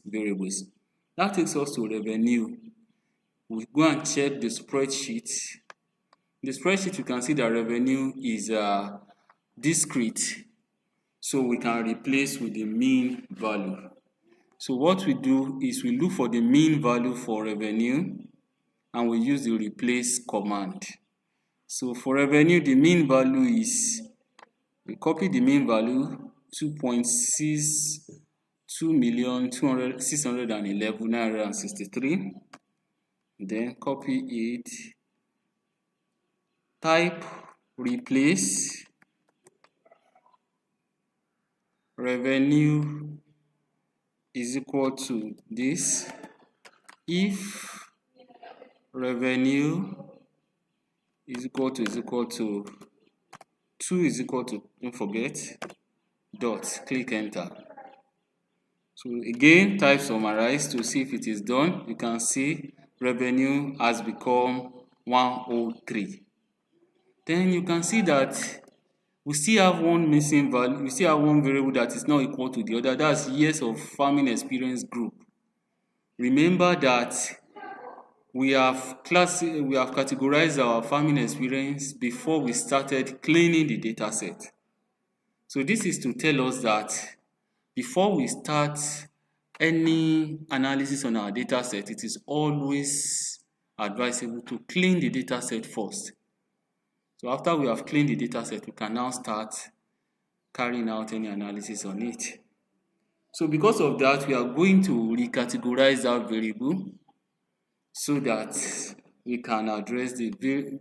variables. That takes us to revenue. We go and check the spreadsheet. The spreadsheet, you can see that revenue is discrete, so we can replace with the mean value. So what we do is we look for the mean value for revenue and we use the replace command. So for revenue, the mean value is, we copy the mean value 2.62,611,963. Then copy it, type replace revenue is equal to this if revenue is equal to 2 is equal to, don't forget, dot, click enter. So again, type summarize to see if it is done. You can see revenue has become 103. Then you can see that we still have one missing value. We still have one variable that is not equal to the other. That's years of farming experience group. Remember that we have categorized our farming experience before we started cleaning the data set. So this is to tell us that before we start any analysis on our data set, it is always advisable to clean the data set first. So after we have cleaned the data set, we can now start carrying out any analysis on it. So because of that, we are going to recategorize that variable so that we can address the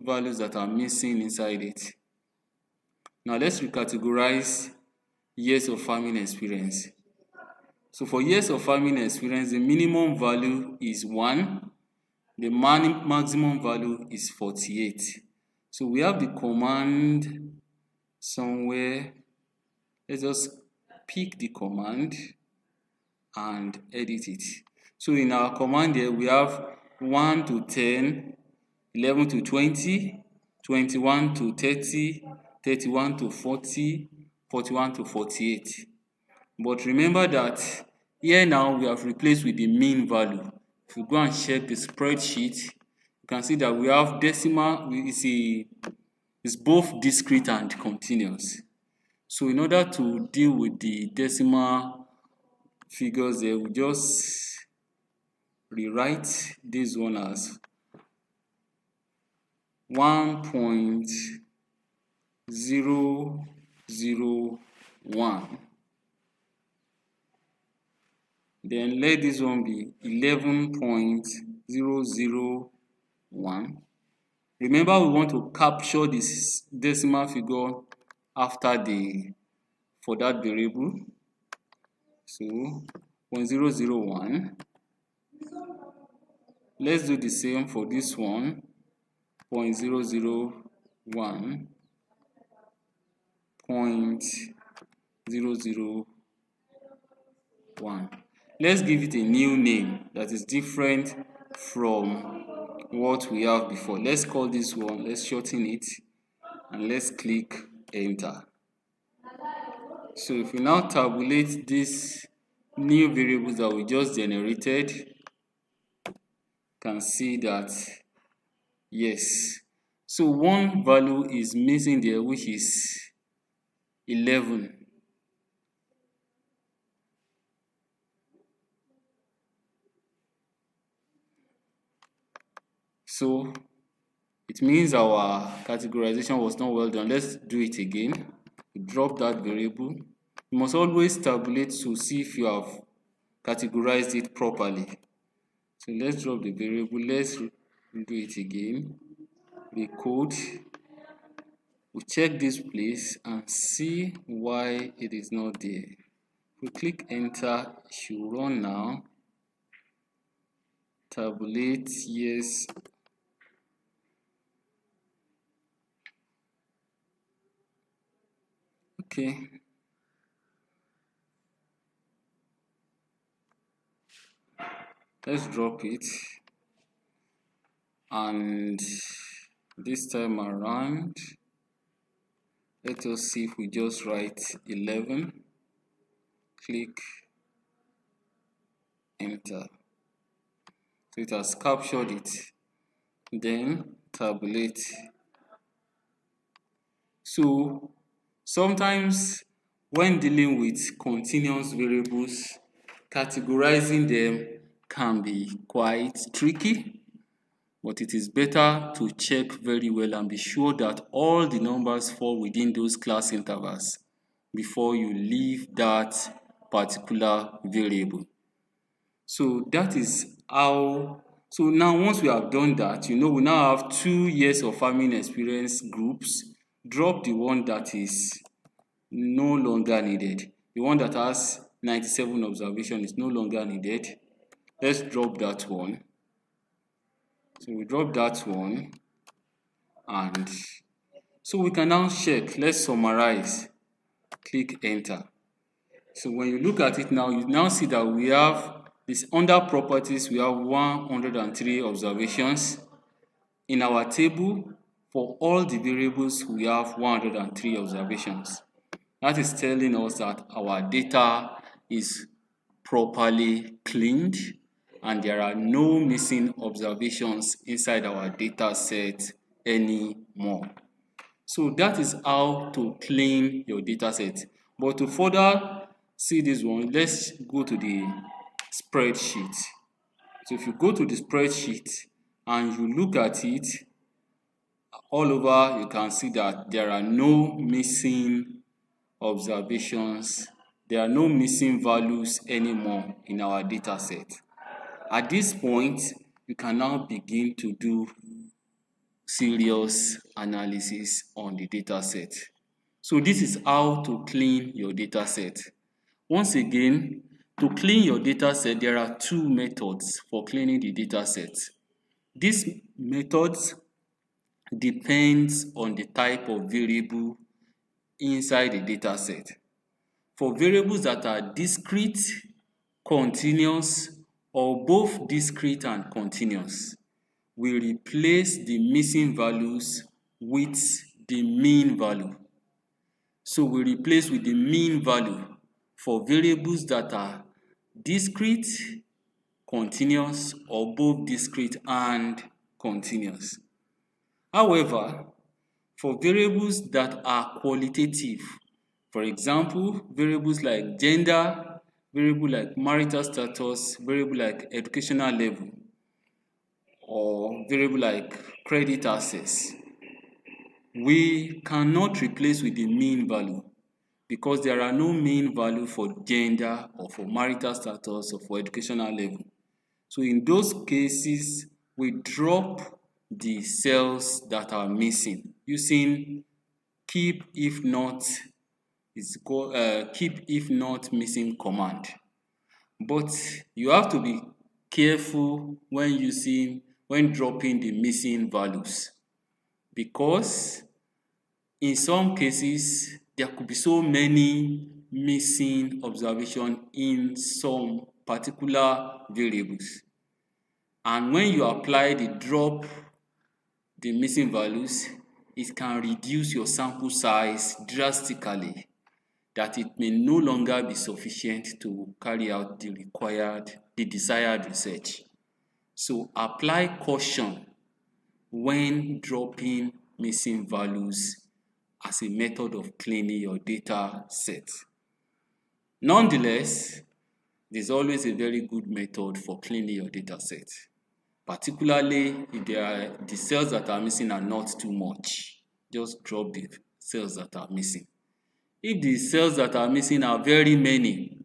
values that are missing inside it. Now let's recategorize years of farming experience. So for years of farming experience, the minimum value is 1, the maximum value is 48. So we have the command somewhere. Let's just pick the command and edit it. So in our command here, we have 1 to 10, 11 to 20, 21 to 30, 31 to 40, 41 to 48. But remember that here now we have replaced with the mean value. If you go and check the spreadsheet, you can see that we have decimal, it's both discrete and continuous. So in order to deal with the decimal figures there, we just rewrite this one as 1.001. Then let this one be 11.001. Remember, we want to capture this decimal figure after for that variable. So 0.001. Let's do the same for this one. 0.001. 0.001. Let's give it a new name that is different from what we have before. Let's call this one, let's shorten it, and let's click enter. So if we now tabulate these new variables that we just generated, you can see that yes. So one value is missing there, which is 11. So it means our categorization was not well done. Let's do it again. Drop that variable. You must always tabulate to see if you have categorized it properly. So let's drop the variable. Let's do it again. The code. We check this place and see why it is not there. If we click enter, it should run now. Tabulate, yes. Okay. Let's drop it. And this time around, let us see if we just write 11. Click enter. So it has captured it. Then tabulate. So sometimes when dealing with continuous variables, categorizing them can be quite tricky, but it is better to check very well and be sure that all the numbers fall within those class intervals before you leave that particular variable. So that is how. So now once we have done that, we now have 2 years of farming experience groups. Drop the one that is no longer needed. The one that has 97 observation is no longer needed. Let's drop that one. So we drop that one, and so we can now check. Let's summarize. Click enter. So when you look at it now, you now see that we have this under properties, we have 103 observations. In our table, for all the variables, we have 103 observations. That is telling us that our data is properly cleaned and there are no missing observations inside our data set anymore. So that is how to clean your data set. But to further see this one, let's go to the spreadsheet. So if you go to the spreadsheet and you look at it, all over you can see that there are no missing observations, there are no missing values anymore in our data set. At this point, you can now begin to do serious analysis on the data set. So this is how to clean your data set. Once again, to clean your data set, there are two methods for cleaning the data set. These methods depends on the type of variable inside the data set. For variables that are discrete, continuous, or both discrete and continuous, we replace the missing values with the mean value. So we replace with the mean value for variables that are discrete, continuous, or both discrete and continuous. However, for variables that are qualitative, for example, variables like gender, variable like marital status, variable like educational level, or variable like credit access, we cannot replace with the mean value because there are no mean value for gender or for marital status or for educational level. So in those cases, we drop the cells that are missing using keep if not missing command. But you have to be careful when dropping the missing values, because in some cases there could be so many missing observations in some particular variables, and when you apply the missing values, it can reduce your sample size drastically, that it may no longer be sufficient to carry out the desired research. So apply caution when dropping missing values as a method of cleaning your data set. Nonetheless, there's always a very good method for cleaning your data set, particularly if the cells that are missing are not too much. Just drop the cells that are missing. If the cells that are missing are very many,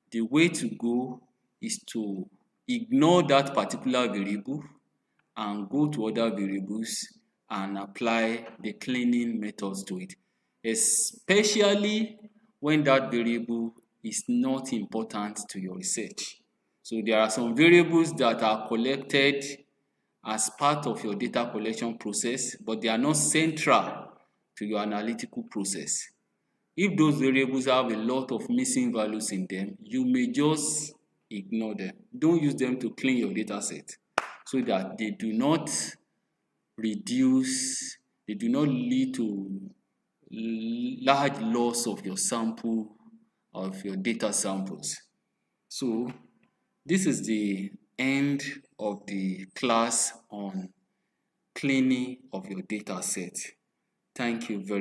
the way to go is to ignore that particular variable and go to other variables and apply the cleaning methods to it, especially when that variable is not important to your research. So there are some variables that are collected as part of your data collection process, but they are not central to your analytical process. If those variables have a lot of missing values in them, you may just ignore them. Don't use them to clean your data set so that they do not lead to large loss of your data samples. So This is the end of the class on cleaning of your data set. Thank you very much.